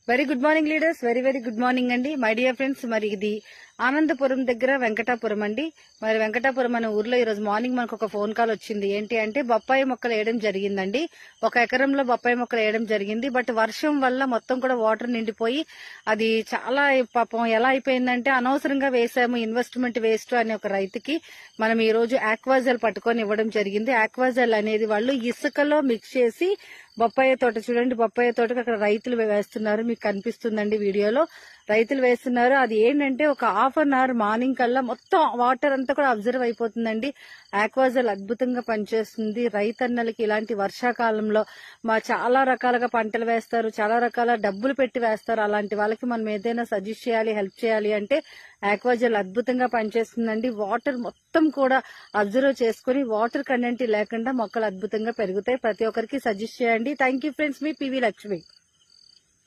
Very good morning leaders, very good morning అండి my dear friends. మరి ఇది ఆనందపురం దగ్గర వెంకటాపురం అండి. మరి వెంకటాపురం అనే ఊర్లో ఈ రోజు మార్నింగ్ మనకు ఒక ఫోన్ కాల్ వచ్చింది. ఏంటి అంటే బొప్పాయి మొక్కలు వేయడం జరిగిందండి. 1 ఎకరంలో బొప్పాయి మొక్కలు వేయడం జరిగింది. బట్ వర్షం వల్ల మొత్తం కూడా వాటర్ నిండిపోయి అది చాలా పాపం ఎలా అయిపోయిందంటే, అనవసరంగా వేసాము, ఇన్వెస్ట్మెంట్ వేస్ట్ అనే ఒక రైతుకి మనం ఈ రోజు ఆక్వాజల్ పట్టుకొని ఇవ్వడం జరిగింది. ఆక్వాజల్ అనేది వాళ్ళు ఇసుకలో మిక్స్ చేసి బొప్పాయి తోట చూడండి, బొప్పాయి తోటకు అక్కడ రైతులు వేస్తున్నారు, మీకు కనిపిస్తుందండి వీడియోలో. రైతులు వేస్తున్నారు. అది ఏంటంటే ఒక హాఫ్ అన్ అవర్ మార్నింగ్ కల్లా మొత్తం వాటర్ అంతా కూడా అబ్జర్వ్ అయిపోతుందండి. ఆక్వాజల్ అద్భుతంగా పనిచేస్తుంది. రైతన్నలకి ఇలాంటి వర్షాకాలంలో చాలా రకాలుగా పంటలు వేస్తారు, చాలా రకాల డబ్బులు పెట్టి వేస్తారు. అలాంటి వాళ్ళకి మనం ఏదైనా సజెస్ట్ చేయాలి, హెల్ప్ చేయాలి అంటే ఆక్వాజల్ అద్భుతంగా పనిచేస్తుందండి. వాటర్ మొత్తం కూడా అబ్జర్వ్ చేసుకుని వాటర్ కంటెంట్ లేకుండా మొక్కలు అద్భుతంగా పెరుగుతాయి. ప్రతి ఒక్కరికి సజెస్ట్ చేయండి. Thank you friends, me PV Lakshmi.